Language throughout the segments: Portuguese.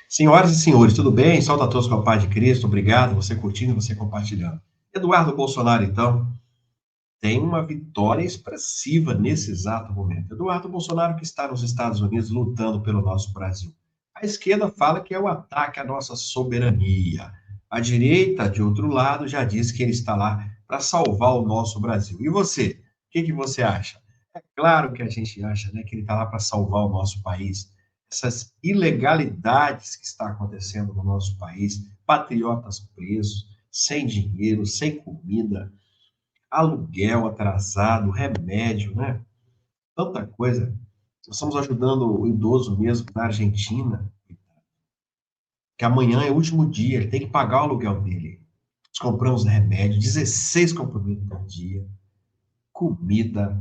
Senhoras e senhores, tudo bem? Salve a todos com a paz de Cristo. Obrigado, você curtindo, você compartilhando. Eduardo Bolsonaro, então, tem uma vitória expressiva nesse exato momento. Eduardo Bolsonaro que está nos Estados Unidos lutando pelo nosso Brasil. A esquerda fala que é o ataque à nossa soberania. A direita, de outro lado, já diz que ele está lá para salvar o nosso Brasil. E você? O que você acha? É claro que a gente acha, né, que ele está lá para salvar o nosso país. Essas ilegalidades que está acontecendo no nosso país, patriotas presos, sem dinheiro, sem comida, aluguel atrasado, remédio, né? Tanta coisa. Nós estamos ajudando o idoso mesmo na Argentina, que amanhã é o último dia, ele tem que pagar o aluguel dele. Nós compramos remédio, 16 comprimidos por dia, comida,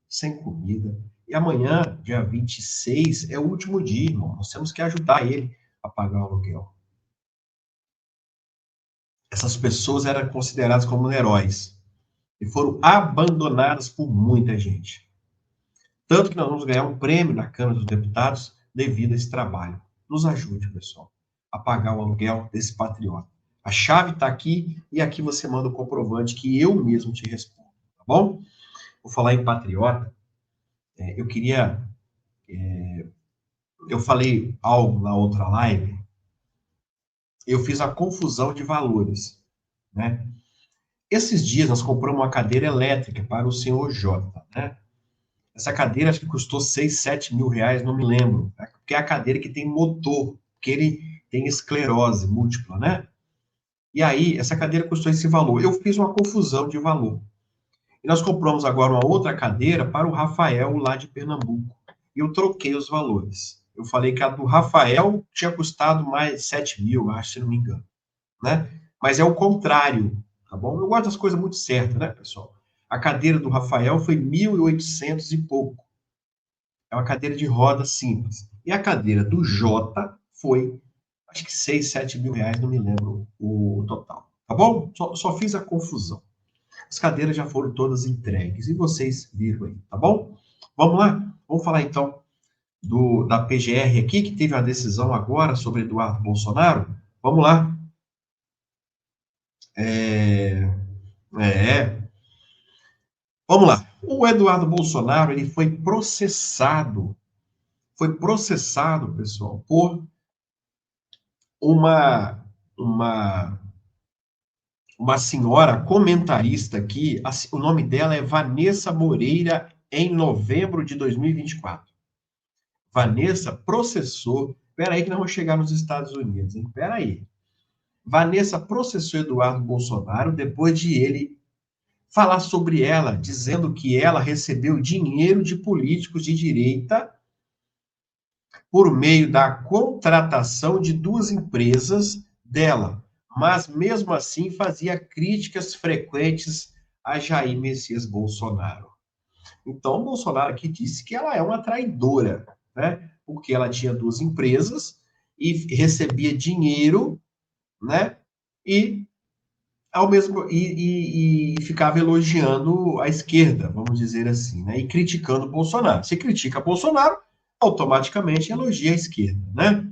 sem comida. E amanhã, dia 26, é o último dia, irmão. Nós temos que ajudar ele a pagar o aluguel. Essas pessoas eram consideradas como heróis e foram abandonadas por muita gente. Tanto que nós vamos ganhar um prêmio na Câmara dos Deputados devido a esse trabalho. Nos ajude, pessoal, a pagar o aluguel desse patriota. A chave está aqui e aqui você manda o comprovante que eu mesmo te respondo, tá bom? Vou falar em patriota. Eu queria. Eu falei algo na outra live. Eu fiz a confusão de valores, né? Esses dias nós compramos uma cadeira elétrica para o senhor J, né? Essa cadeira acho que custou 6, 7 mil reais, não me lembro. Porque é a cadeira que tem motor, que ele tem esclerose múltipla, né? E aí, essa cadeira custou esse valor. Eu fiz uma confusão de valor. E nós compramos agora uma outra cadeira para o Rafael, lá de Pernambuco. E eu troquei os valores. Eu falei que a do Rafael tinha custado mais 7 mil, acho, se não me engano, né? Mas é o contrário, tá bom? Eu gosto das coisas muito certas, né, pessoal? A cadeira do Rafael foi 1.800 e pouco. É uma cadeira de roda simples. E a cadeira do Jota foi, acho que 6, 7 mil reais, não me lembro o total. Tá bom? Só fiz a confusão. As cadeiras já foram todas entregues e vocês viram aí, tá bom? Vamos lá? Vamos falar então da PGR aqui, que teve a decisão agora sobre Eduardo Bolsonaro. Vamos lá. É, é, vamos lá. O Eduardo Bolsonaro ele foi processado, pessoal, por uma, uma, uma senhora comentarista aqui, o nome dela é Vanessa Moreira, em novembro de 2024. Vanessa processou, peraí que nós vamos chegar nos Estados Unidos, hein? Peraí. Vanessa processou Eduardo Bolsonaro depois de ele falar sobre ela, dizendo que ela recebeu dinheiro de políticos de direita por meio da contratação de duas empresas dela, mas mesmo assim fazia críticas frequentes a Jair Messias Bolsonaro. Então, Bolsonaro aqui disse que ela é uma traidora, né? Porque ela tinha duas empresas e recebia dinheiro, né? E ao mesmo e ficava elogiando a esquerda, vamos dizer assim, né? E criticando Bolsonaro. Se critica Bolsonaro, automaticamente elogia a esquerda, né?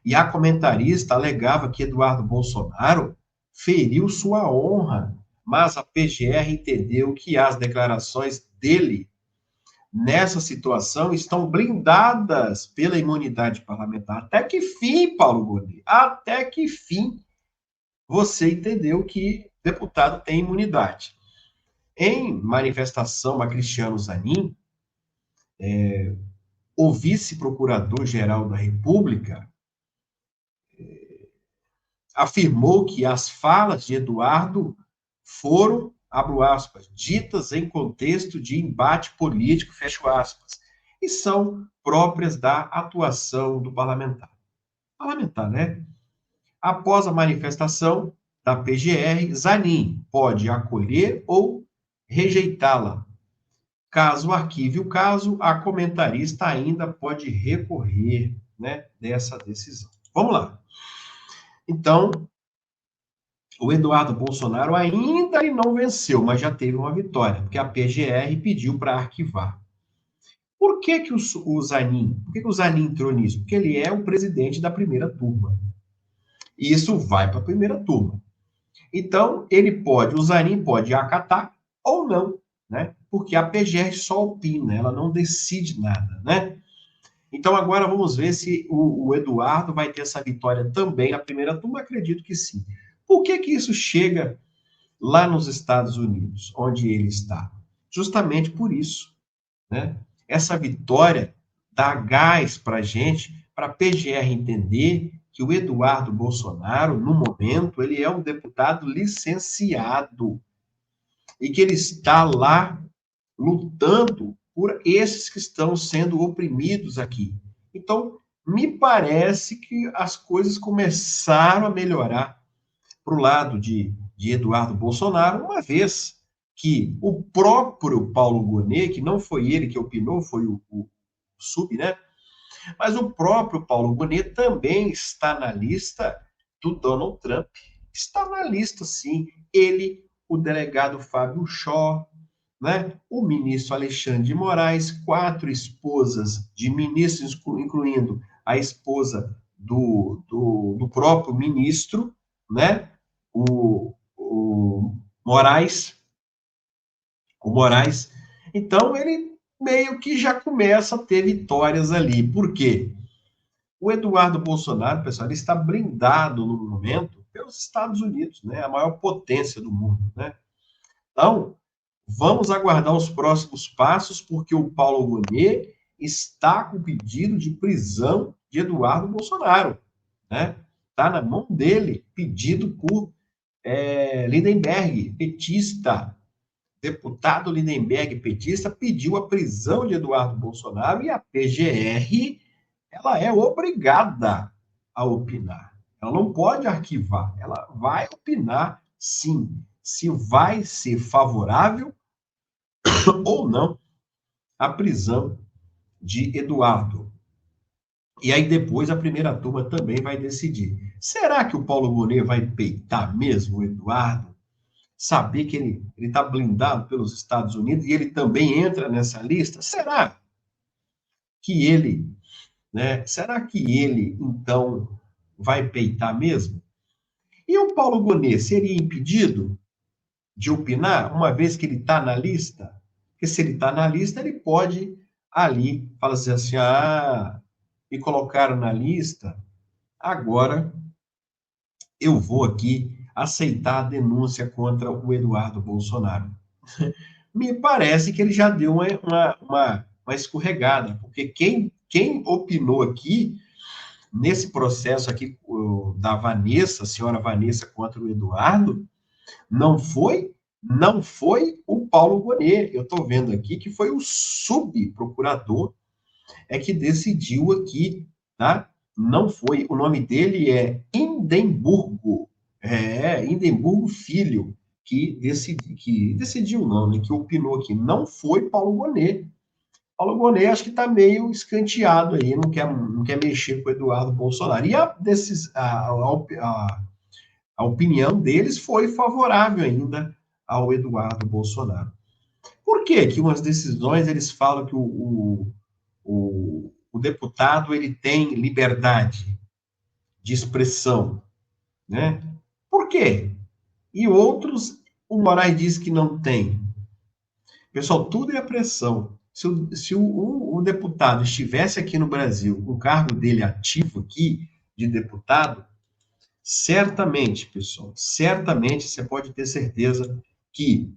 E a comentarista alegava que Eduardo Bolsonaro feriu sua honra, mas a PGR entendeu que as declarações dele nessa situação estão blindadas pela imunidade parlamentar. Até que fim, Paulo Gonet? Até que fim você entendeu que deputado tem imunidade. Em manifestação a Cristiano Zanin, o vice-procurador-geral da República afirmou que as falas de Eduardo foram, abro aspas, ditas em contexto de embate político, fecho aspas, e são próprias da atuação do parlamentar. Parlamentar, né? Após a manifestação da PGR, Zanin pode acolher ou rejeitá-la. Caso arquive o caso, a comentarista ainda pode recorrer, né, dessa decisão. Vamos lá. Então, o Eduardo Bolsonaro ainda não venceu, mas já teve uma vitória, porque a PGR pediu para arquivar. Por que que o Zanin, por que que o Zanin entrou nisso? Porque ele é o presidente da primeira turma. E isso vai para a primeira turma. Então, o Zanin pode acatar ou não, né? Porque a PGR só opina, ela não decide nada, né? Então, agora vamos ver se o Eduardo vai ter essa vitória também na primeira turma. Acredito que sim. Por que que isso chega lá nos Estados Unidos, onde ele está? Justamente por isso, né? Essa vitória dá gás para a gente, para a PGR entender que o Eduardo Bolsonaro, no momento, ele é um deputado licenciado e que ele está lá lutando por esses que estão sendo oprimidos aqui. Então, me parece que as coisas começaram a melhorar para o lado de Eduardo Bolsonaro, uma vez que o próprio Paulo Gonet, que não foi ele que opinou, foi o Sub, né? Mas o próprio Paulo Gonet também está na lista do Donald Trump. Está na lista, sim. Ele, o delegado Fábio Shaw, né? O ministro Alexandre de Moraes, 4 esposas de ministros, incluindo a esposa do próprio ministro, né? O Moraes, o Moraes. Então, ele meio que já começa a ter vitórias ali. Por quê? O Eduardo Bolsonaro, pessoal, ele está blindado no momento pelos Estados Unidos, né? A maior potência do mundo, né? Então, vamos aguardar os próximos passos, porque o Paulo Gonet está com pedido de prisão de Eduardo Bolsonaro, né? Está na mão dele, pedido por Lindenberg, petista. Deputado Lindenberg, petista, pediu a prisão de Eduardo Bolsonaro e a PGR ela é obrigada a opinar. Ela não pode arquivar, ela vai opinar sim, se vai ser favorável ou não a prisão de Eduardo. E aí depois a primeira turma também vai decidir. Será que o Paulo Gonet vai peitar mesmo o Eduardo? Saber que ele está blindado pelos Estados Unidos e ele também entra nessa lista? Será que ele, né? Será que ele então vai peitar mesmo? E o Paulo Gonet seria impedido de opinar, uma vez que ele está na lista? Porque se ele está na lista, ele pode ali falar assim, me colocaram na lista, agora eu vou aqui aceitar a denúncia contra o Eduardo Bolsonaro. Me parece que ele já deu uma escorregada, porque quem opinou aqui, nesse processo aqui da Vanessa, a senhora Vanessa contra o Eduardo, não foi o Paulo Gonet. Eu estou vendo aqui que foi o subprocurador que decidiu aqui, tá? Não foi. O nome dele é Indemburgo. Indemburgo Filho, que decidiu não, né? Que opinou aqui. Não foi Paulo Gonet. Paulo Gonet acho que está meio escanteado aí, não quer mexer com o Eduardo Bolsonaro. E a opinião deles foi favorável ainda ao Eduardo Bolsonaro. Por que que umas decisões eles falam que o deputado ele tem liberdade de expressão, né? Por quê? E outros, o Moraes diz que não tem. Pessoal, tudo é pressão. Se o deputado estivesse aqui no Brasil, com o cargo dele ativo aqui, de deputado, certamente, pessoal, certamente você pode ter certeza que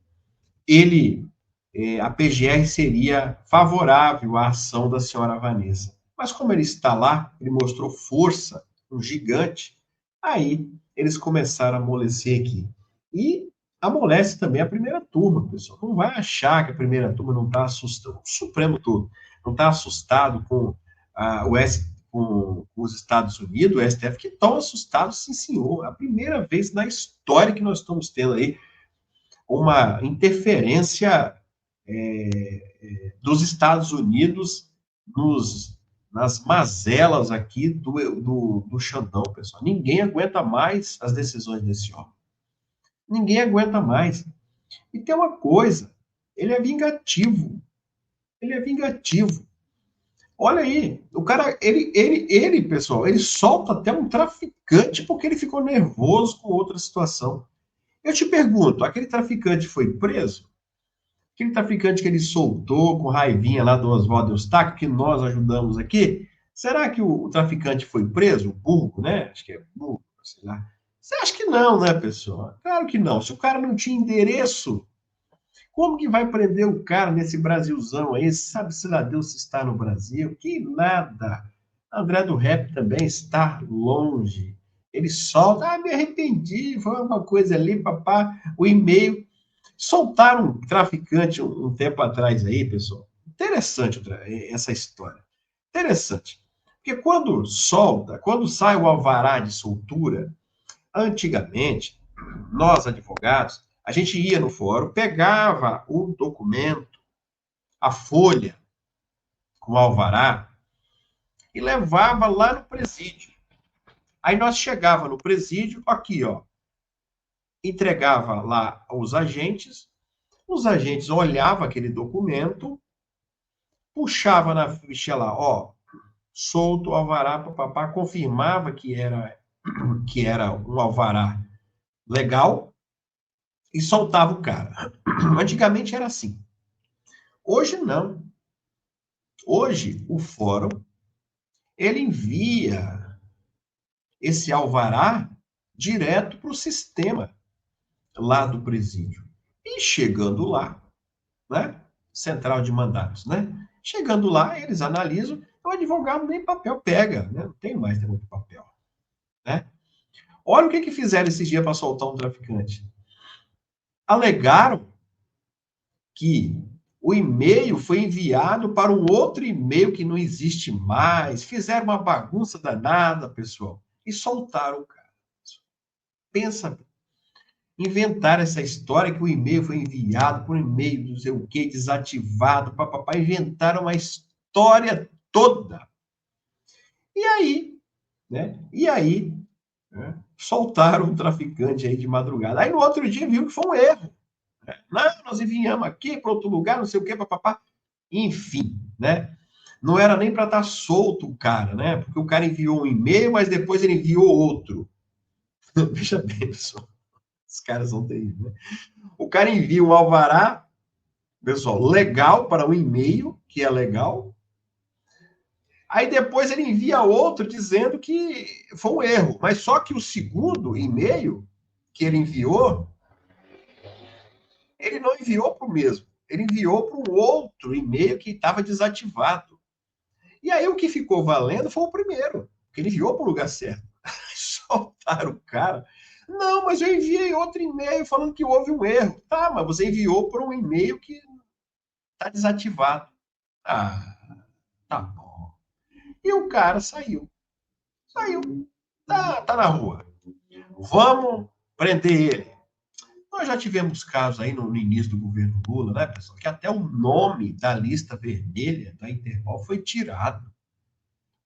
a PGR seria favorável à ação da senhora Vanessa. Mas como ele está lá, ele mostrou força, um gigante, aí eles começaram a amolecer aqui. E amolece também a primeira turma, pessoal. Não vai achar que a primeira turma não está assustado, o Supremo todo, não está assustado com com os Estados Unidos, o STF, que estão assustados, sim, senhor. A primeira vez na história que nós estamos tendo aí uma interferência dos Estados Unidos nas mazelas aqui do Xandão, pessoal. Ninguém aguenta mais as decisões desse homem. Ninguém aguenta mais. E tem uma coisa, ele é vingativo. Ele é vingativo. Olha aí, o cara, pessoal, ele solta até um traficante porque ele ficou nervoso com outra situação. Eu te pergunto, aquele traficante foi preso? Aquele traficante que ele soltou com raivinha lá do Oswaldo Eustáquio, que nós ajudamos aqui, será que o traficante foi preso? O burro, né? Acho que é burro, sei lá. Você acha que não, né, pessoal? Claro que não. Se o cara não tinha endereço, como que vai prender o cara nesse Brasilzão aí? Sabe-se lá Deus se está no Brasil? Que nada. André do Rap também está longe. Ele solta, me arrependi, foi uma coisa ali, papá, o e-mail. Soltaram um traficante um tempo atrás aí, pessoal. Interessante essa história. Interessante. Porque quando solta, quando sai o alvará de soltura, antigamente, nós advogados, a gente ia no fórum, pegava o documento, a folha com o alvará e levava lá no presídio. Aí nós chegava no presídio, aqui, ó, entregava lá aos agentes, os agentes olhavam aquele documento, puxava na ficha lá, ó, solto o alvará, papapá, confirmava que era um alvará legal e soltava o cara. Antigamente era assim. Hoje não. Hoje o fórum ele envia esse alvará direto para o sistema lá do presídio. E chegando lá, né? Central de mandatos, né? Chegando lá, eles analisam, o advogado nem papel pega, né? Não tem mais negócio de papel, né? Olha o que fizeram esses dias para soltar um traficante. Alegaram que o e-mail foi enviado para um outro e-mail que não existe mais. Fizeram uma bagunça danada, pessoal, e soltaram o cara. Pensa, inventaram essa história que o e-mail foi enviado por um e-mail, não sei o que, desativado, papapá, inventaram uma história toda. E aí, né? E aí, né? Soltaram um traficante aí de madrugada. Aí no outro dia viu que foi um erro. Não, nós enviamos aqui para outro lugar, não sei o que, papapá. Enfim, né? Não era nem para estar solto o cara, né? Porque o cara enviou um e-mail, mas depois ele enviou outro. Veja bem, pessoal. Os caras são terríveis, né? O cara envia um alvará, pessoal, legal para um e-mail, que é legal. Aí depois ele envia outro dizendo que foi um erro. Mas só que o segundo e-mail que ele enviou, ele não enviou para o mesmo. Ele enviou para um outro e-mail que estava desativado. E aí o que ficou valendo foi o primeiro, que ele enviou para o lugar certo. Soltaram o cara. Não, mas eu enviei outro e-mail falando que houve um erro. Tá, mas você enviou para um e-mail que está desativado. Ah, tá bom. E o cara saiu. Saiu. Tá na rua. Vamos prender ele. Nós já tivemos casos aí no início do governo Lula, né, pessoal, que até o nome da lista vermelha da Interpol foi tirado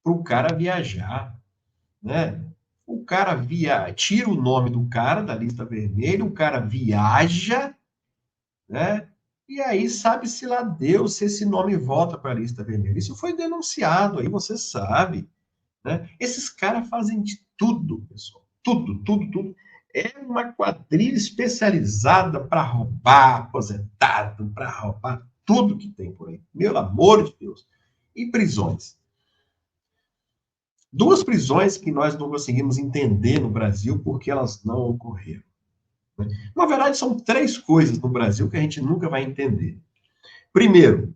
para o cara viajar, né? O cara tira o nome do cara da lista vermelha, o cara viaja, né? E aí sabe-se lá Deus se esse nome volta para a lista vermelha. Isso foi denunciado, aí você sabe, né? Esses caras fazem de tudo, pessoal. Tudo, tudo, tudo. É uma quadrilha especializada para roubar aposentado, para roubar tudo que tem por aí. Meu amor de Deus. E prisões. Duas prisões que nós não conseguimos entender no Brasil porque elas não ocorreram. Né? Na verdade, são três coisas no Brasil que a gente nunca vai entender. Primeiro,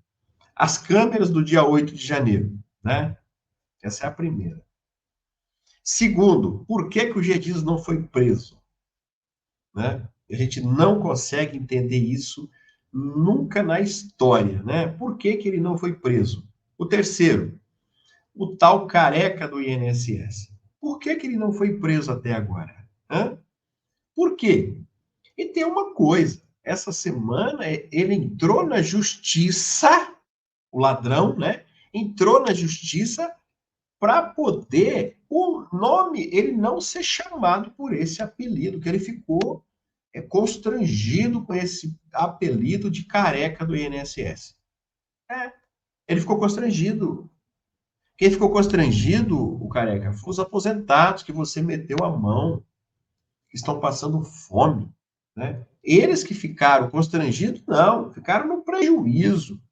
as câmeras do dia 8 de janeiro. Né? Essa é a primeira. Segundo, por que o G. Dias não foi preso? Né? A gente não consegue entender isso nunca na história. Né? Por que ele não foi preso? O terceiro, o tal careca do INSS. Por que ele não foi preso até agora? Hã? Por quê? E tem uma coisa, essa semana ele entrou na justiça, o ladrão, né? Entrou na justiça para poder o nome, ele não ser chamado por esse apelido, que ele ficou constrangido com esse apelido de careca do INSS. É, ele ficou constrangido. Quem ficou constrangido, o Careca, foi os aposentados que você meteu a mão, que estão passando fome, né? Eles que ficaram constrangidos, não, ficaram no prejuízo.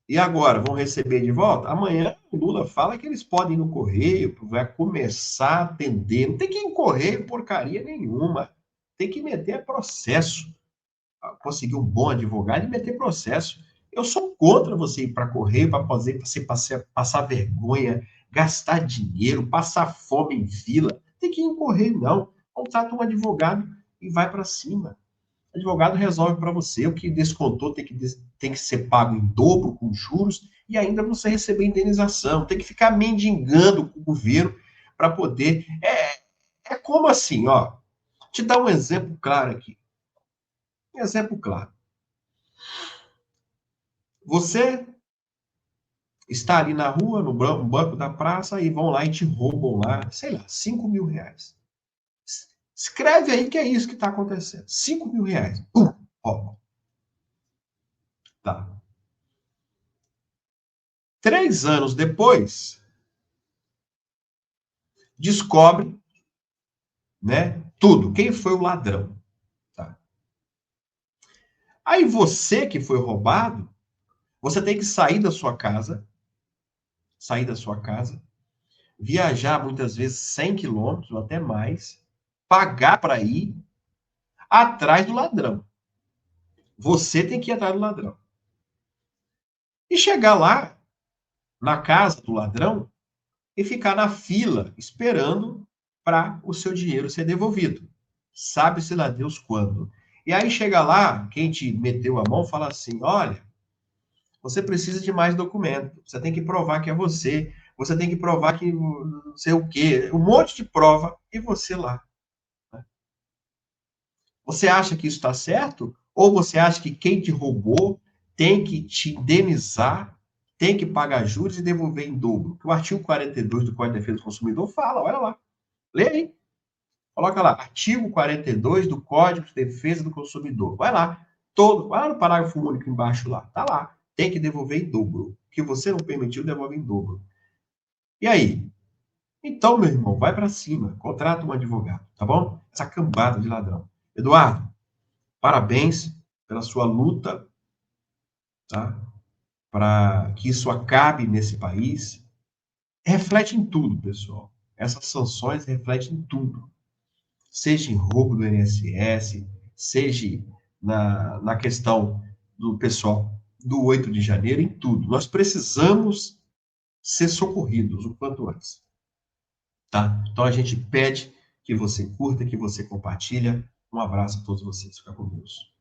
E agora, vão receber de volta? Amanhã o Lula fala que eles podem ir no correio, vai começar a atender. Não tem que ir em correio porcaria nenhuma. Tem que meter processo. Conseguir um bom advogado e meter processo. Eu sou contra você ir para correio para fazer você passar vergonha, gastar dinheiro, passar fome em fila. Tem que ir em correio, não. Contrata um advogado e vai para cima. O advogado resolve para você. O que descontou tem que ser pago em dobro, com juros, e ainda você receber indenização. Tem que ficar mendigando com o governo para poder. É como assim, ó. Te dar um exemplo claro aqui. Um exemplo claro. Você está ali na rua, no banco da praça, e vão lá e te roubam lá, sei lá, 5 mil reais. Escreve aí que é isso que está acontecendo. 5 mil reais. Pum, rouba. Tá. 3 anos depois, descobre, né, tudo. Quem foi o ladrão? Tá. Aí você que foi roubado, você tem que sair da sua casa, viajar muitas vezes 100 quilômetros ou até mais, pagar para ir atrás do ladrão. Você tem que ir atrás do ladrão. E chegar lá, na casa do ladrão, e ficar na fila, esperando para o seu dinheiro ser devolvido. Sabe-se lá Deus quando. E aí chega lá, quem te meteu a mão fala assim: olha, você precisa de mais documento, você tem que provar que é você tem que provar que não sei o quê, um monte de prova, e você lá. Né? Você acha que isso está certo? Ou você acha que quem te roubou tem que te indenizar, tem que pagar juros e devolver em dobro? Que o artigo 42 do Código de Defesa do Consumidor fala, olha lá. Lê aí. Coloca lá, artigo 42 do Código de Defesa do Consumidor. Vai lá. Vai lá no parágrafo único embaixo lá. Tá lá. Tem que devolver em dobro. O que você não permitiu, devolve em dobro. E aí? Então, meu irmão, vai para cima. Contrata um advogado, tá bom? Essa cambada de ladrão. Eduardo, parabéns pela sua luta, tá? Para que isso acabe nesse país. Reflete em tudo, pessoal. Essas sanções refletem em tudo. Seja em roubo do INSS, seja na questão do pessoal do 8 de janeiro, em tudo. Nós precisamos ser socorridos o quanto antes, tá? Então a gente pede que você curta, que você compartilha. Um abraço a todos vocês. Fica com Deus.